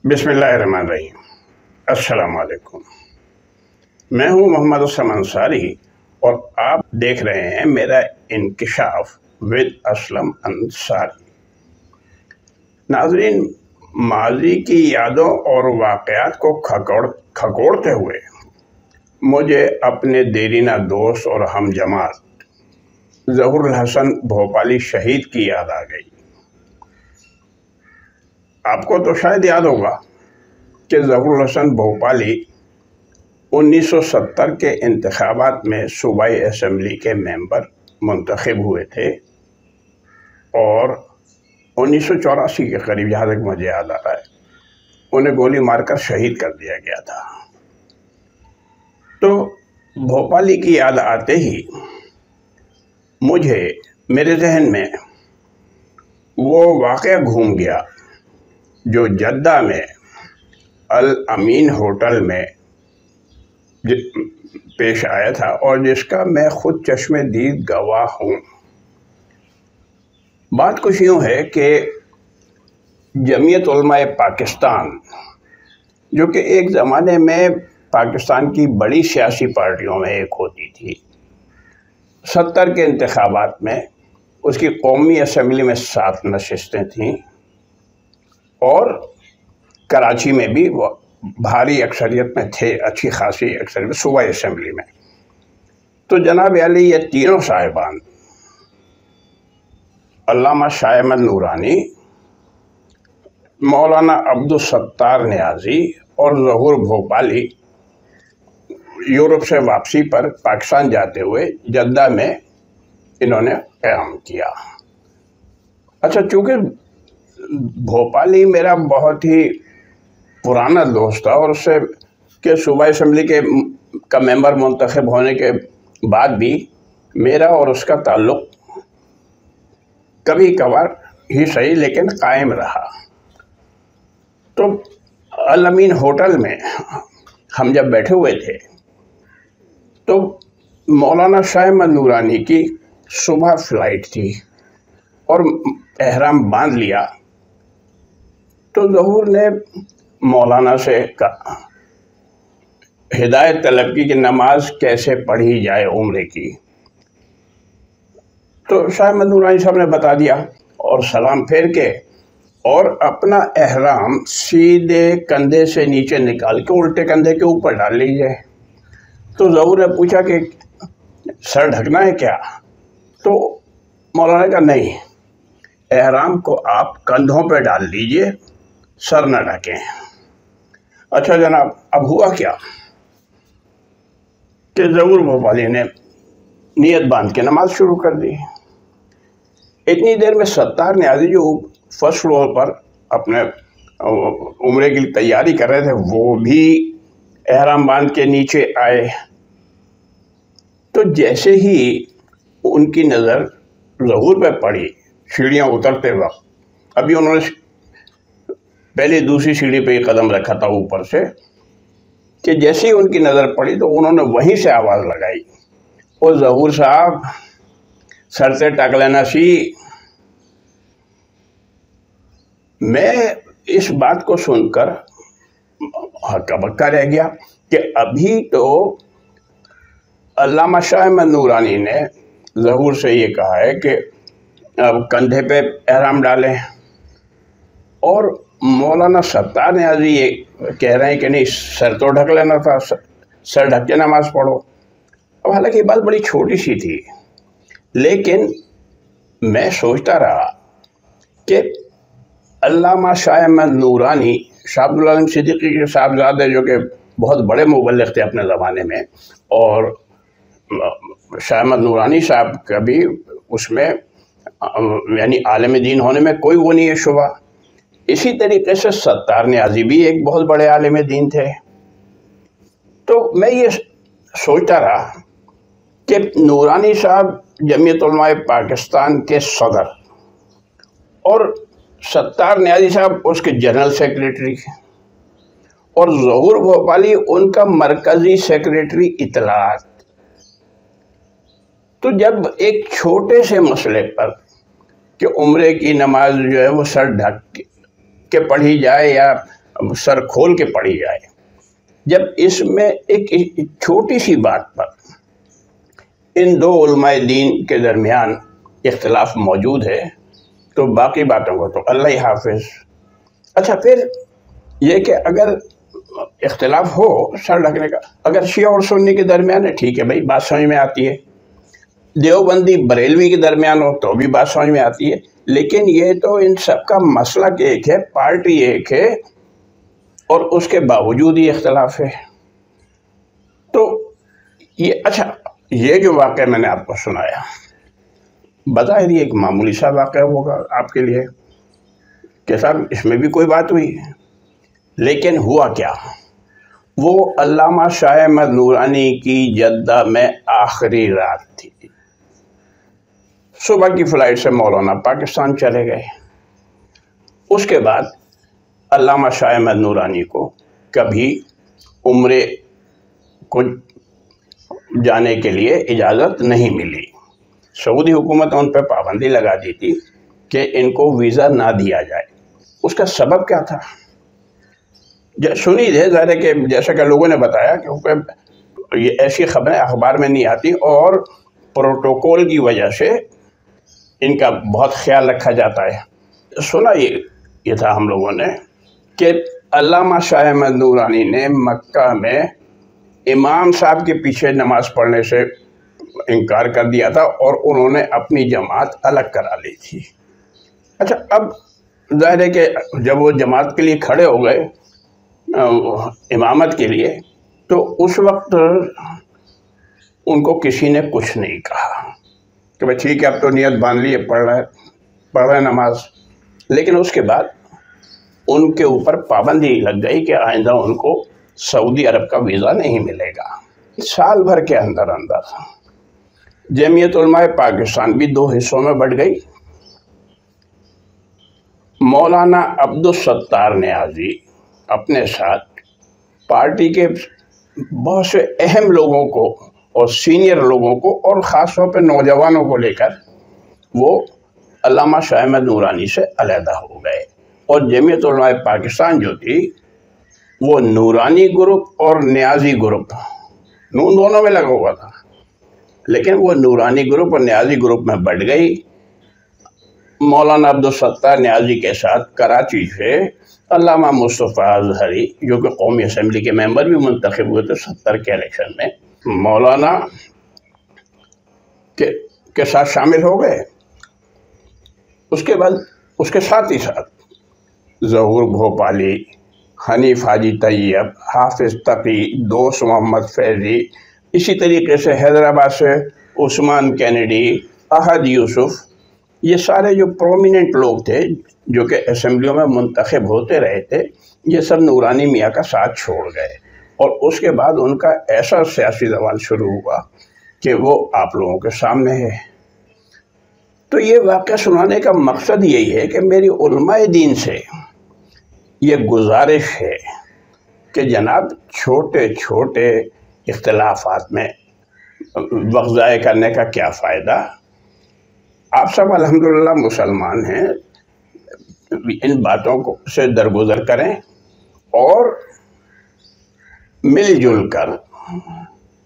बिस्मिल्लाहिर्रहमानिर्रहीम। अस्सलाम वालेकुम। मैं हूं मोहम्मद असलम अंसारी और आप देख रहे हैं मेरा इंकिशाफ विद असलम अंसारी। नाज़रीन, माजी की यादों और वाक़यात को खकोड़ते हुए मुझे अपने देरीना दोस्त और हम जमात ज़हूरुल हसन भोपाली शहीद की याद आ गई। आपको तो शायद याद होगा कि ज़हूरुल हसन भोपाली 1970 के इंतखाबात में सूबाई असम्बली के मेंबर मुंतखब हुए थे और 1984 के करीब, जहाँ तक मुझे याद आ रहा है, उन्हें गोली मारकर शहीद कर दिया गया था। तो भोपाली की याद आते ही मुझे मेरे जहन में वो वाक़या घूम गया जो जद्दा में अल अमीन होटल में पेश आया था और जिसका मैं खुद चश्मे दीद गवाह हूँ। बात कुछ यूँ है कि जमीयत उलमाए पाकिस्तान, जो कि एक ज़माने में पाकिस्तान की बड़ी सियासी पार्टियों में एक होती थी, 70 के इंतखाबात में उसकी कौमी असम्बली में 7 नशिस्तें थीं और कराची में भी वो भारी अक्सरियत में थे, अच्छी खासी अक्सरियत सूबाई असम्बली में। तो जनाब अली ये तीनों साहिबान, अल्लामा शाह अहमद नूरानी, मौलाना अब्दुल सत्तार नियाज़ी और ज़हूर भोपाली यूरोप से वापसी पर पाकिस्तान जाते हुए जद्दा में इन्होंने क़याम किया। अच्छा, चूँकि भोपाली मेरा बहुत ही पुराना दोस्त था और उससे के सूबाई असम्बली का मेंबर मुंतखब होने के बाद भी मेरा और उसका ताल्लुक़ कभी कभार ही सही लेकिन कायम रहा। तो अल अमीन होटल में हम जब बैठे हुए थे तो मौलाना शाह अहमद नूरानी की सुबह फ़्लाइट थी और एहराम बांध लिया। तो ज़हूर ने मौलाना से हिदायत तलब की कि नमाज कैसे पढ़ी जाए उम्रे की। तो शाह अहमद नूरानी साहब ने बता दिया और सलाम फेर के और अपना एहराम सीधे कंधे से नीचे निकाल के उल्टे कंधे के ऊपर डाल लीजिए। तो ज़हूर ने पूछा कि सर ढकना है क्या? तो मौलाना का नहीं, एहराम को आप कंधों पे डाल लीजिए, सर न ढकें। अच्छा जनाब, अब हुआ क्या कि ज़हूर भोपाली ने नियत बांध के नमाज शुरू कर दी। इतनी देर में सत्तार नियाज़ी जो फर्स्ट फ्लोर पर अपने उम्रे की तैयारी कर रहे थे वो भी एहराम बांध के नीचे आए। तो जैसे ही उनकी नज़र ज़हूर पे पड़ी सीढ़ियाँ उतरते वक्त, अभी उन्होंने पहले दूसरी सीढ़ी पे ही कदम रखा था ऊपर से, कि जैसे ही उनकी नज़र पड़ी तो उन्होंने वहीं से आवाज़ लगाई, ओ ज़हूर साहब, सर से टक लेना सी। मैं इस बात को सुनकर हक्का बक्का रह गया कि अभी तो अल्लामा शाह अहमद नूरानी ने ज़हूर से ये कहा है कि अब कंधे पे एहराम डालें और मौलाना सत्तार नियाज़ी ये कह रहे हैं कि नहीं, सर तो ढक लेना था, सर ढक के नमाज़ पढ़ो। अब हालांकि ये बात बड़ी छोटी सी थी, लेकिन मैं सोचता रहा कि अल्लामा शाह अहमद नूरानी शाह अब्दुल आलम सिद्दीकी के साहबजादे, जो कि बहुत बड़े मुबल्लिग़ थे अपने ज़माने में, और शाह अहमद नूरानी साहब का भी उसमें यानी आलिम दीन होने में कोई वो नहीं है शुबा। इसी तरीके से सत्तार नियाज़ी भी एक बहुत बड़े आलिम दीन थे। तो मैं ये सोचता रहा कि नूरानी साहब जमीयत उलमाए पाकिस्तान के सदर और सत्तार नियाज़ी साहब उसके जनरल सेक्रेटरी और ज़हूर भोपाली उनका मरकज़ी सेक्रेटरी इत्तलात। तो जब एक छोटे से मसले पर कि उम्रे की नमाज जो है वो सर ढक के पढ़ी जाए या سر کھول کے پڑھی جائے. جب اس میں ایک چھوٹی سی بات پر ان دو علماء دین کے درمیان اختلاف موجود ہے تو باقی باتوں کو تو اللہ ہی حافظ. اچھا پھر یہ کہ اگر اختلاف ہو سر ڈھکنے کا، اگر شیعہ اور سنی کے درمیان ہے ٹھیک ہے بھائی، بات سمجھ میں آتی ہے. دیوبندی بریلوی کے درمیان ہو تو بھی بات سمجھ میں آتی ہے. لیکن یہ تو ان سب کا مسلک ایک ہے، پارٹی ایک ہے، اور اس کے باوجود ہی اختلاف ہے. تو یہ اچھا یہ جو واقعہ میں نے آپ کو سنایا بظاہر یہ ایک معمولی سا واقعہ ہوگا آپ کے لیے کہ صاحب اس میں بھی کوئی بات ہوئی ہے، لیکن ہوا کیا؟ وہ علامہ شاہ احمد نورانی کی جدہ میں آخری رات تھی. صبح کی فلائٹ سے مولانا پاکستان چلے گئے. اس کے بعد علامہ شاہ احمد نورانی کو کبھی عمرے کو جانے کے لیے اجازت نہیں ملی. سعودی حکومت ان پہ پابندی لگا دی تھی کہ ان کو ویزا نہ دیا جائے. اس کا سبب کیا تھا؟ سنی ہے ظاہر ہے کہ جیسا کہ لوگوں نے بتایا کہ یہ ایسی خبریں اخبار میں نہیں آتی اور پروٹوکول کی وجہ سے ان کا بہت خیال رکھا جاتا ہے. سنا یہ تھا ہم لوگوں نے کہ علامہ شاہ احمد نورانی نے مکہ میں امام صاحب کے پیچھے نماز پڑھنے سے انکار کر دیا تھا اور انہوں نے اپنی جماعت الگ کرا لی تھی. اچھا اب ظاہر ہے کہ جب وہ جماعت کے لیے کھڑے ہو گئے امامت کے لیے تو اس وقت ان کو کسی نے کچھ نہیں کہا کہ بھائی ٹھیک ہے اب تو نیت باندھ لی ہے، پڑھ رہے نماز. لیکن اس کے بعد ان کے اوپر پابندی لگ گئی کہ آئندہ ان کو سعودی عرب کا ویزا نہیں ملے گا. سال بھر کے اندر جمعیت علماء پاکستان بھی دو حصوں میں بٹ گئی. مولانا عبدالستار نیازی اپنے ساتھ پارٹی کے بہت سے اہم لوگوں کو اور سینئر لوگوں کو اور خاص طور پہ نوجوانوں کو لے کر وہ علامہ شاہ احمد نورانی سے علیحدہ ہو گئے. اور جمعیت علماء پاکستان جو تھی وہ نورانی گروپ اور نیازی گروپ دونوں میں لگا ہوا تھا، لیکن وہ نورانی گروپ اور نیازی گروپ میں بٹ گئی. مولانا عبدالستار نیازی کے ساتھ کراچی سے علامہ مصطفیٰ اظہری جو کہ قومی اسمبلی کے ممبر بھی منتخب ہوئے تھے 70 کے الیکشن میں، مولانا کے ساتھ شامل ہو گئے. اس کے بعد اس کے ساتھ ہی ساتھ ظہور بھوپالی، حنیف حاجی طیب، حافظ تقی، دوست محمد فیضی، اسی طریقے سے حیدرآباد سے عثمان کینیڈی، احد یوسف، یہ سارے جو پرومیننٹ لوگ تھے جو کہ اسمبلیوں میں منتخب ہوتے رہے تھے، یہ سب نورانی میاں کا ساتھ چھوڑ گئے. اور اس کے بعد ان کا ایسا سیاسی زوال شروع ہوا کہ وہ آپ لوگوں کے سامنے ہے. تو یہ واقعہ سنانے کا مقصد یہی ہے کہ میری علماء دین سے یہ گزارش ہے کہ جناب چھوٹے چھوٹے اختلافات میں وقت ضائع کرنے کا کیا فائدہ. آپ سب الحمدللہ مسلمان ہیں، ان باتوں کو سے درگزر کریں اور مل جل کر،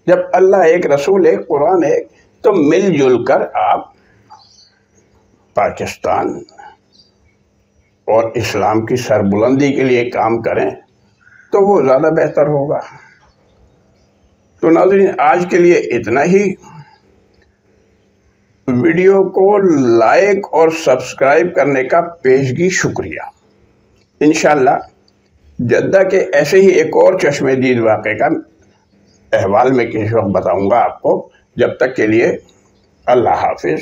جب اللہ ایک، رسول ایک، قرآن ایک، تو مل جل کر آپ پاکستان اور اسلام کی سربلندی کے لیے کام کریں تو وہ زیادہ بہتر ہوگا. تو ناظرین آج کے لیے اتنا ہی. ویڈیو کو لائک اور سبسکرائب کرنے کا پیشگی شکریہ. انشاءاللہ جدہ کے ایسے ہی ایک اور چشم دید واقعے کا احوال میں کسی وقت بتاؤں گا آپ کو. جب تک کے لیے اللہ حافظ.